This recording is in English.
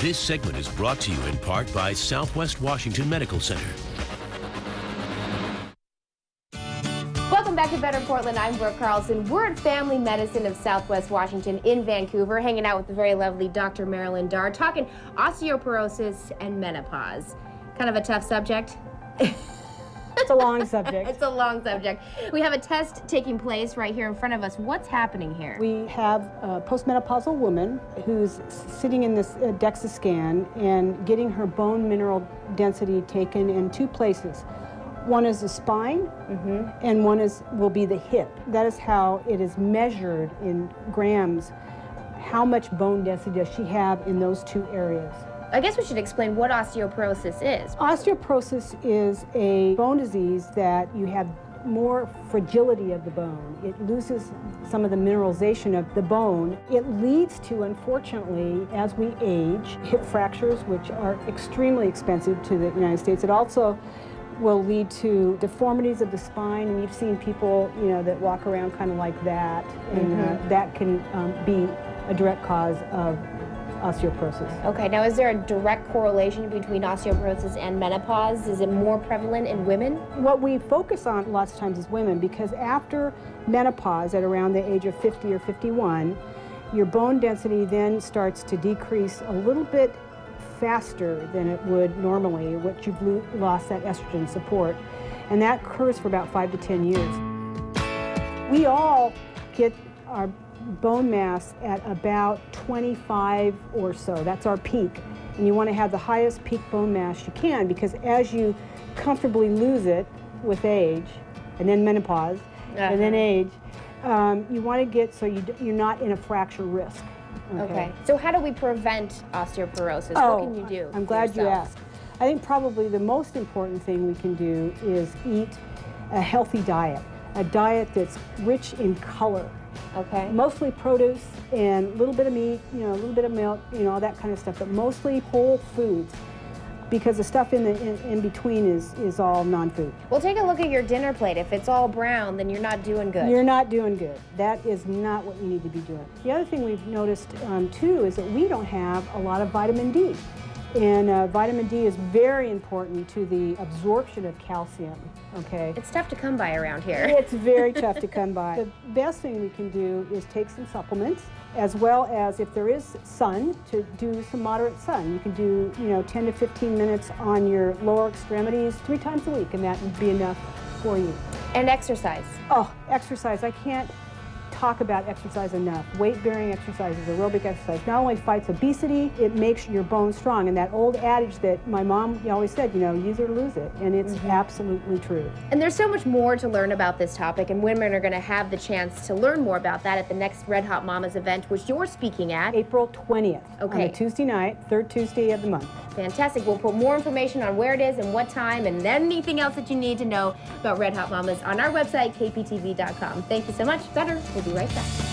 This segment is brought to you in part by Southwest Washington Medical Center. Welcome back to Better Portland. I'm Brooke Carlson. We're at Family Medicine of Southwest Washington in Vancouver, hanging out with the very lovely Dr. Marilyn Darr, talking osteoporosis and menopause. Kind of a tough subject. It's a long subject. It's a long subject. We have a test taking place right here in front of us. What's happening here? We have a postmenopausal woman who's sitting in this DEXA scan and getting her bone mineral density taken in two places. One is the spine, and one will be the hip. That is how it is measured in grams. How much bone density does she have in those two areas? I guess we should explain what osteoporosis is. Osteoporosis is a bone disease that you have more fragility of the bone. It loses some of the mineralization of the bone. It leads to, unfortunately, as we age, hip fractures, which are extremely expensive to the United States. It also will lead to deformities of the spine, and you've seen people, that walk around kind of like that, and that can be a direct cause of osteoporosis. Okay, now is there a direct correlation between osteoporosis and menopause? Is it more prevalent in women? What we focus on lots of times is women, because after menopause at around the age of 50 or 51, your bone density then starts to decrease a little bit faster than it would normally, which you've lost that estrogen support, and that occurs for about 5 to 10 years. We all get our bone mass at about 25 or so. That's our peak. And you want to have the highest peak bone mass you can, because as you comfortably lose it with age, and then menopause, and then age, you want to get so you're not in a fracture risk. Okay. So how do we prevent osteoporosis? What can you do? I'm glad you asked. I think probably the most important thing we can do is eat a healthy diet, a diet that's rich in color. Okay. Mostly produce and a little bit of meat, a little bit of milk, all that kind of stuff, but mostly whole foods, because the stuff in between is all non-food. Well, take a look at your dinner plate. If it's all brown, then you're not doing good. You're not doing good. That is not what you need to be doing. The other thing we've noticed too is that we don't have a lot of vitamin D. And vitamin D is very important to the absorption of calcium, okay? It's tough to come by around here. It's very tough to come by. The best thing we can do is take some supplements, as well as, if there is sun, to do some moderate sun. You can do, 10 to 15 minutes on your lower extremities 3 times a week, and that would be enough for you. And exercise. Oh, exercise. I can't talk about exercise enough. Weight-bearing exercises, aerobic exercise, not only fights obesity, it makes your bones strong. And that old adage that my mom always said, use it or lose it, and it's absolutely true. And there's so much more to learn about this topic, and women are going to have the chance to learn more about that at the next Red Hot Mamas event, which you're speaking at. April 20th, on a Tuesday night, 3rd Tuesday of the month. Fantastic. We'll put more information on where it is and what time and anything else that you need to know about Red Hot Mamas on our website, kptv.com. Thank you so much. Better. We'll be right back.